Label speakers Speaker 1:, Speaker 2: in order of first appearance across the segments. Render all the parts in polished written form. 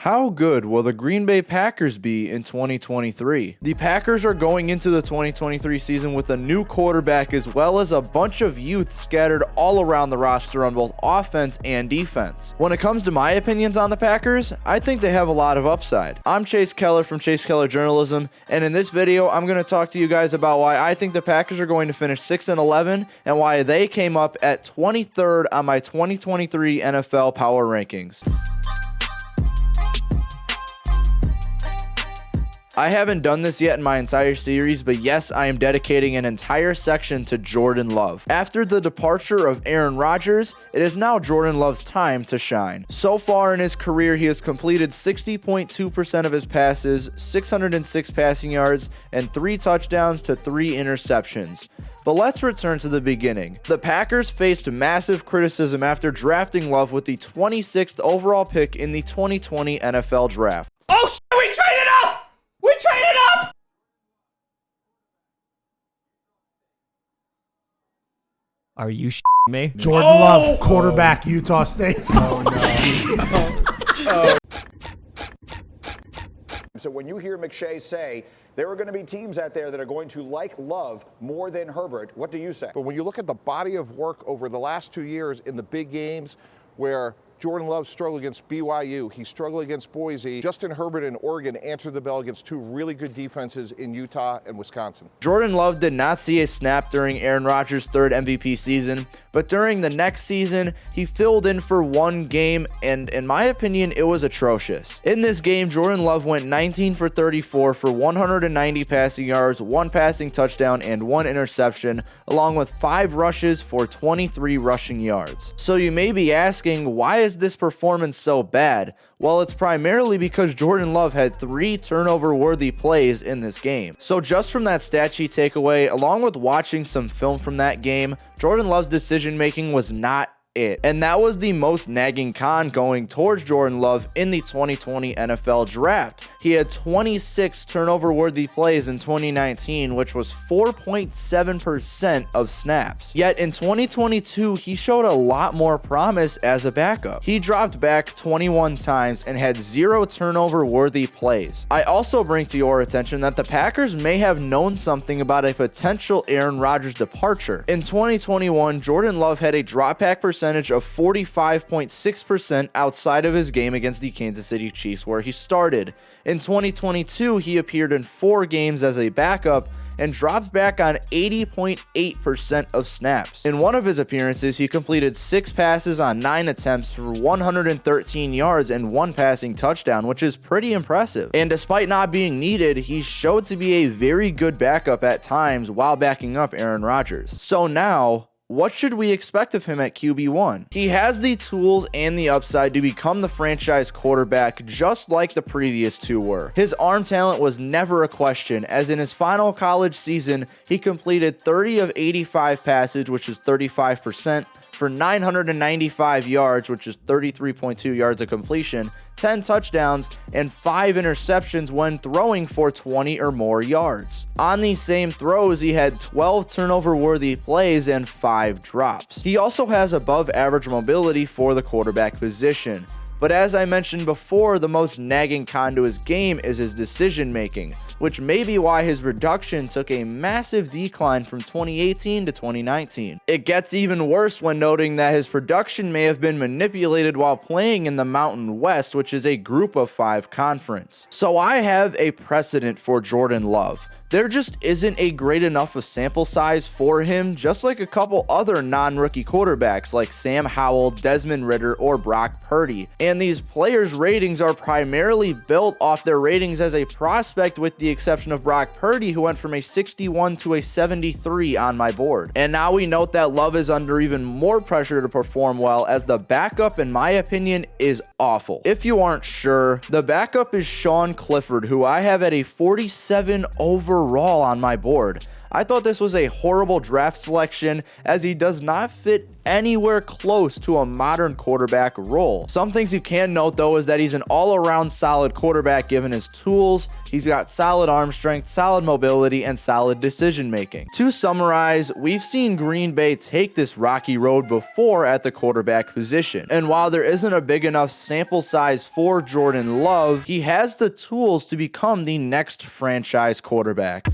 Speaker 1: How good will the Green Bay Packers be in 2023? The Packers are going into the 2023 season with a new quarterback as well as a bunch of youth scattered all around the roster on both offense and defense. When it comes to my opinions on the Packers, I think they have a lot of upside. I'm Chase Keller from Chase Keller Journalism, and in this video, I'm going to talk to you guys about why I think the Packers are going to finish 6-11 and why they came up at 23rd on my 2023 NFL Power Rankings. I haven't done this yet in my entire series, but yes, I am dedicating an entire section to Jordan Love. After the departure of Aaron Rodgers, it is now Jordan Love's time to shine. So far in his career, he has completed 60.2% of his passes, 606 passing yards, and 3 touchdowns to 3 interceptions. But let's return to the beginning. The Packers faced massive criticism after drafting Love with the 26th overall pick in the 2020 NFL Draft.
Speaker 2: Oh shit, we traded up! We traded up! Are you me?
Speaker 3: Jordan Love, quarterback, Utah State. Oh, no.
Speaker 4: So when you hear McShay say there are going to be teams out there that are going to like Love more than Herbert, what do you say?
Speaker 5: But when you look at the body of work over the last 2 years in the big games where Jordan Love struggled against BYU. He struggled against Boise. Justin Herbert in Oregon answered the bell against 2 really good defenses in Utah and Wisconsin.
Speaker 1: Jordan Love did not see a snap during Aaron Rodgers' 3rd MVP season, but during the next season, he filled in for 1 game, and in my opinion, it was atrocious. In this game, Jordan Love went 19 for 34 for 190 passing yards, 1 passing touchdown, and 1 interception, along with 5 rushes for 23 rushing yards. So you may be asking, why is this performance so bad? Well, it's primarily because Jordan Love had 3 turnover-worthy plays in this game. So just from that stat sheet takeaway, along with watching some film from that game, Jordan Love's decision-making was not it. And that was the most nagging con going towards Jordan Love in the 2020 NFL Draft. He had 26 turnover-worthy plays in 2019, which was 4.7% of snaps. Yet in 2022, he showed a lot more promise as a backup. He dropped back 21 times and had 0 turnover-worthy plays. I also bring to your attention that the Packers may have known something about a potential Aaron Rodgers departure. In 2021, Jordan Love had a dropback percentage of 45.6% outside of his game against the Kansas City Chiefs, where he started. In 2022, he appeared in 4 games as a backup and dropped back on 80.8% of snaps. In one of his appearances, he completed 6 passes on 9 attempts for 113 yards and 1 passing touchdown, which is pretty impressive. And despite not being needed, he showed to be a very good backup at times while backing up Aaron Rodgers. So now, what should we expect of him at QB1? He has the tools and the upside to become the franchise quarterback just like the previous 2 were. His arm talent was never a question, as in his final college season, he completed 30 of 85 passes, which is 35%, for 995 yards, which is 33.2 yards of completion, 10 touchdowns, and 5 interceptions when throwing for 20 or more yards. On these same throws, he had 12 turnover-worthy plays and 5 drops. He also has above average mobility for the quarterback position. But as I mentioned before, the most nagging con to his game is his decision making, which may be why his production took a massive decline from 2018 to 2019. It gets even worse when noting that his production may have been manipulated while playing in the Mountain West, which is a group of 5 conference. So I have a precedent for Jordan Love. There just isn't a great enough of sample size for him, just like a couple other non-rookie quarterbacks like Sam Howell, Desmond Ridder, or Brock Purdy. And these players' ratings are primarily built off their ratings as a prospect, with the exception of Brock Purdy, who went from a 61 to a 73 on my board. And now we note that Love is under even more pressure to perform well, as the backup, in my opinion, is awful. If you aren't sure, the backup is Sean Clifford, who I have at a 47 overall on my board. I thought this was a horrible draft selection as he does not fit anywhere close to a modern quarterback role. Some things you can note though is that he's an all-around solid quarterback given his tools. He's got solid arm strength, solid mobility, and solid decision making. To summarize, we've seen Green Bay take this rocky road before at the quarterback position. And while there isn't a big enough sample size for Jordan Love, he has the tools to become the next franchise quarterback.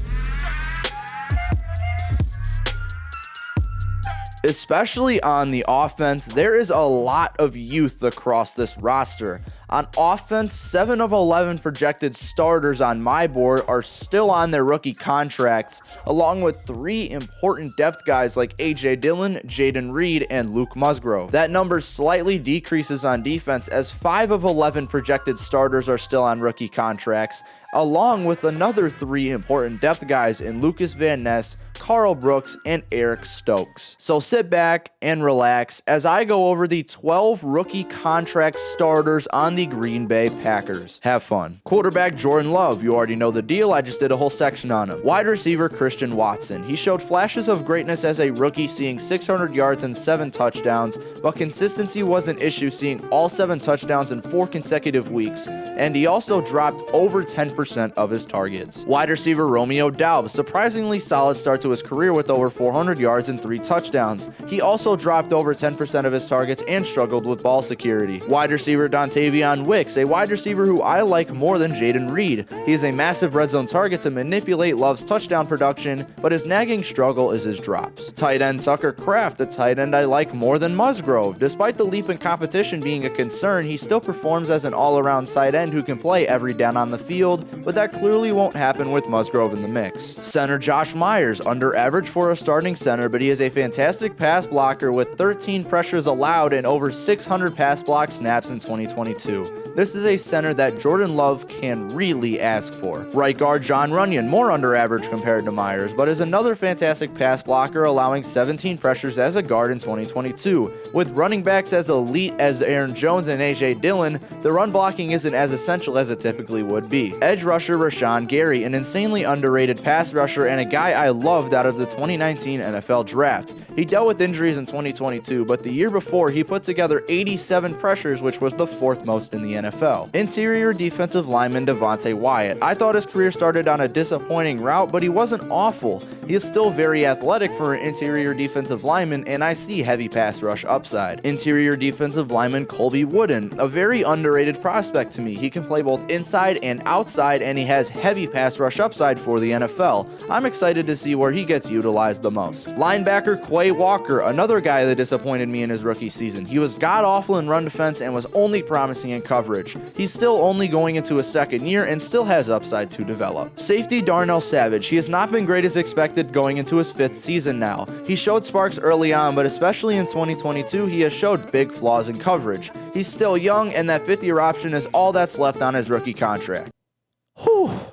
Speaker 1: Especially on the offense, there is a lot of youth across this roster. On offense, 7 of 11 projected starters on my board are still on their rookie contracts, along with 3 important depth guys like A.J. Dillon, Jayden Reed, and Luke Musgrove. That number slightly decreases on defense as 5 of 11 projected starters are still on rookie contracts, along with another 3 important depth guys in Lucas Van Ness, Carl Brooks, and Eric Stokes. So sit back and relax as I go over the 12 rookie contract starters on the Green Bay Packers. Have fun. Quarterback Jordan Love, you already know the deal, I just did a whole section on him. Wide receiver Christian Watson, he showed flashes of greatness as a rookie, seeing 600 yards and 7 touchdowns, but consistency was an issue, seeing all 7 touchdowns in 4 consecutive weeks, and he also dropped over 10% of his targets. Wide receiver Romeo Doubs, surprisingly solid start to his career with over 400 yards and 3 touchdowns. He also dropped over 10% of his targets and struggled with ball security. Wide receiver Dontavion Wicks, a wide receiver who I like more than Jayden Reed. He is a massive red zone target to manipulate Love's touchdown production, but his nagging struggle is his drops. Tight end Tucker Kraft, a tight end I like more than Musgrove. Despite the leap in competition being a concern, he still performs as an all-around tight end who can play every down on the field, but that clearly won't happen with Musgrove in the mix. Center Josh Myers, under average for a starting center, but he is a fantastic pass blocker with 13 pressures allowed and over 600 pass block snaps in 2022. This is a center that Jordan Love can really ask for. Right guard John Runyon, more under average compared to Myers, but is another fantastic pass blocker, allowing 17 pressures as a guard in 2022. With running backs as elite as Aaron Jones and A.J. Dillon, the run blocking isn't as essential as it typically would be. Edge rusher Rashawn Gary, an insanely underrated pass rusher and a guy I loved out of the 2019 NFL Draft. He dealt with injuries in 2022, but the year before he put together 87 pressures, which was the 4th most in the NFL. Interior defensive lineman Devontae Wyatt. I thought his career started on a disappointing route, but he wasn't awful. He is still very athletic for an interior defensive lineman, and I see heavy pass rush upside. Interior defensive lineman Colby Wooden, a very underrated prospect to me. He can play both inside and outside, and he has heavy pass rush upside for the NFL. I'm excited to see where he gets utilized the most. Linebacker Quay Walker, another guy that disappointed me in his rookie season. He was god-awful in run defense and was only promising in coverage. He's still only going into his 2nd year and still has upside to develop. Safety Darnell Savage. He has not been great as expected going into his 5th season now. He showed sparks early on, but especially in 2022, he has showed big flaws in coverage. He's still young, and that 5th-year option is all that's left on his rookie contract.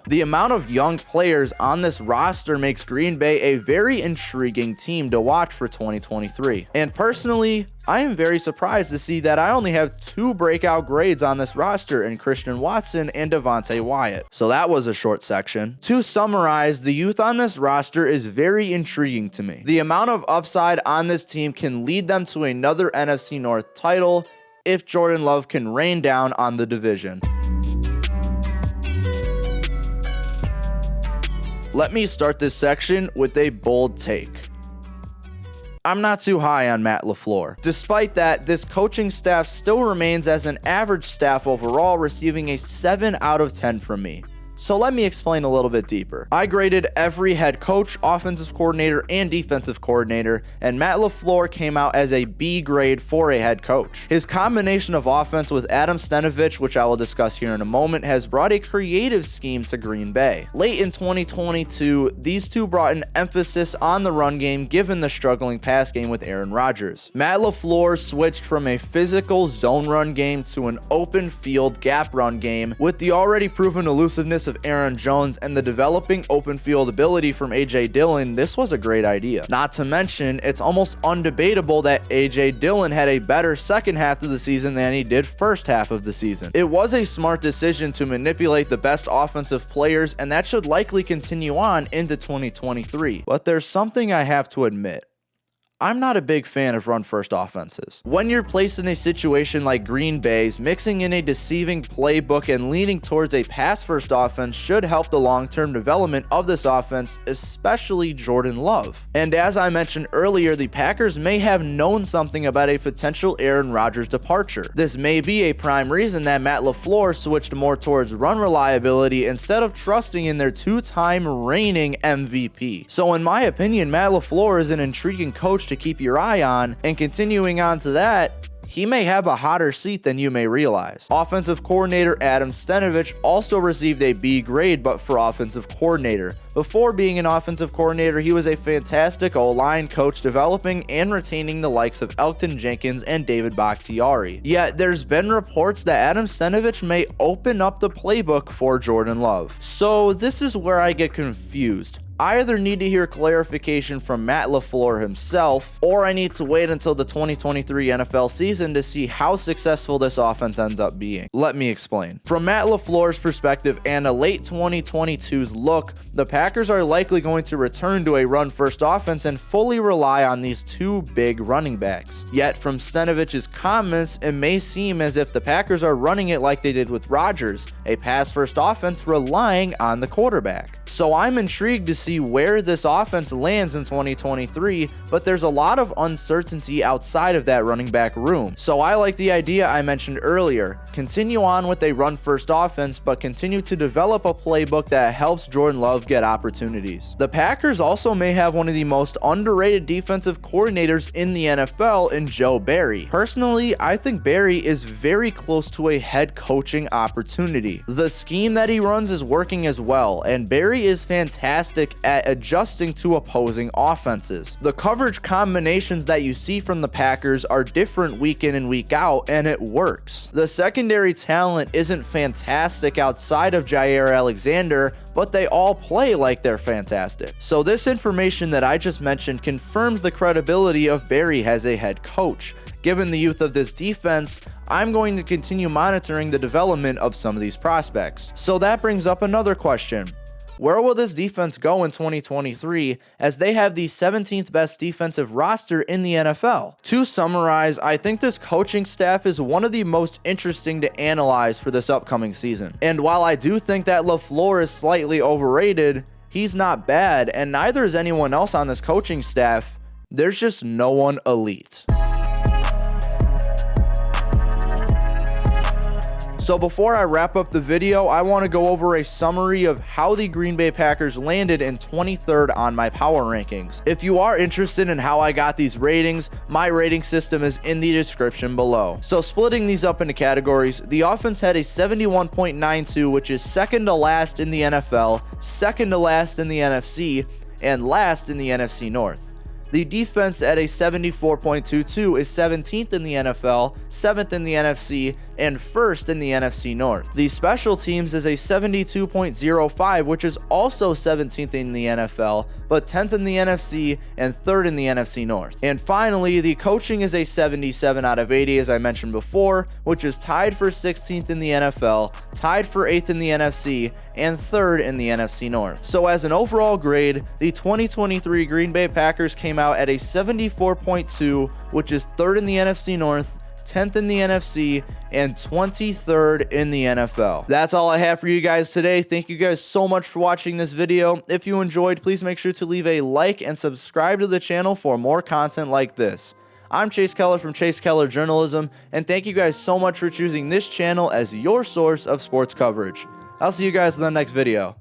Speaker 1: The amount of young players on this roster makes Green Bay a very intriguing team to watch for 2023. And personally, I am very surprised to see that I only have 2 breakout grades on this roster in Christian Watson and Devontae Wyatt. So that was a short section. To summarize, the youth on this roster is very intriguing to me. The amount of upside on this team can lead them to another NFC North title if Jordan Love can rain down on the division. Let me start this section with a bold take. I'm not too high on Matt LaFleur. Despite that, this coaching staff still remains as an average staff overall, receiving a 7 out of 10 from me. So let me explain a little bit deeper. I graded every head coach, offensive coordinator, and defensive coordinator, and Matt LaFleur came out as a B grade for a head coach. His combination of offense with Adam Stenavich, which I will discuss here in a moment, has brought a creative scheme to Green Bay. Late in 2022, these two brought an emphasis on the run game given the struggling pass game with Aaron Rodgers. Matt LaFleur switched from a physical zone run game to an open field gap run game with the already proven elusiveness of Aaron Jones and the developing open field ability from A.J. Dillon, this was a great idea. Not to mention, it's almost undebatable that A.J. Dillon had a better second half of the season than he did first half of the season. It was a smart decision to manipulate the best offensive players, and that should likely continue on into 2023. But there's something I have to admit. I'm not a big fan of run-first offenses. When you're placed in a situation like Green Bay's, mixing in a deceiving playbook and leaning towards a pass-first offense should help the long-term development of this offense, especially Jordan Love. And as I mentioned earlier, the Packers may have known something about a potential Aaron Rodgers departure. This may be a prime reason that Matt LaFleur switched more towards run reliability instead of trusting in their two-time reigning MVP. So in my opinion, Matt LaFleur is an intriguing coach to keep your eye on, and continuing on to that, he may have a hotter seat than you may realize. Offensive coordinator Adam Stenavich also received a B grade, but for offensive coordinator. Before being an offensive coordinator, he was a fantastic O-line coach, developing and retaining the likes of Elgton Jenkins and David Bakhtiari. Yet, there's been reports that Adam Stenavich may open up the playbook for Jordan Love. So this is where I get confused. I either need to hear clarification from Matt LaFleur himself, or I need to wait until the 2023 NFL season to see how successful this offense ends up being. Let me explain. From Matt LaFleur's perspective and a late 2022's look, the Packers are likely going to return to a run-first offense and fully rely on these two big running backs. Yet, from Stanovich's comments, it may seem as if the Packers are running it like they did with Rodgers, a pass-first offense relying on the quarterback. So I'm intrigued to see where this offense lands in 2023, but there's a lot of uncertainty outside of that running back room. So I like the idea I mentioned earlier. Continue on with a run-first offense, but continue to develop a playbook that helps Jordan Love get opportunities. The Packers also may have one of the most underrated defensive coordinators in the NFL in Joe Barry. Personally, I think Barry is very close to a head coaching opportunity. The scheme that he runs is working as well, and Barry is fantastic at adjusting to opposing offenses. The coverage combinations that you see from the Packers are different week in and week out, and it works. The secondary talent isn't fantastic outside of Jair Alexander, but they all play like they're fantastic. So this information that I just mentioned confirms the credibility of Barry as a head coach. Given the youth of this defense, I'm going to continue monitoring the development of some of these prospects. So that brings up another question. Where will this defense go in 2023, as they have the 17th best defensive roster in the NFL? To summarize, I think this coaching staff is one of the most interesting to analyze for this upcoming season. And while I do think that LaFleur is slightly overrated, he's not bad, and neither is anyone else on this coaching staff. There's just no one elite. So before I wrap up the video, I want to go over a summary of how the Green Bay Packers landed in 23rd on my power rankings. If you are interested in how I got these ratings, my rating system is in the description below. So splitting these up into categories, the offense had a 71.92, which is second to last in the NFL, second to last in the NFC, and last in the NFC North. The defense at a 74.22 is 17th in the NFL, 7th in the NFC, and 1st in the NFC North. The special teams is a 72.05, which is also 17th in the NFL, but 10th in the NFC and 3rd in the NFC North. And finally, the coaching is a 77 out of 80, as I mentioned before, which is tied for 16th in the NFL, tied for 8th in the NFC, and 3rd in the NFC North. So as an overall grade, the 2023 Green Bay Packers came out at a 74.2, which is 3rd in the NFC North, 10th in the NFC, and 23rd in the NFL. That's all I have for you guys today. Thank you guys so much for watching this video. If you enjoyed, please make sure to leave a like and subscribe to the channel for more content like this. I'm Chase Keller from Chase Keller Journalism, and thank you guys so much for choosing this channel as your source of sports coverage. I'll see you guys in the next video.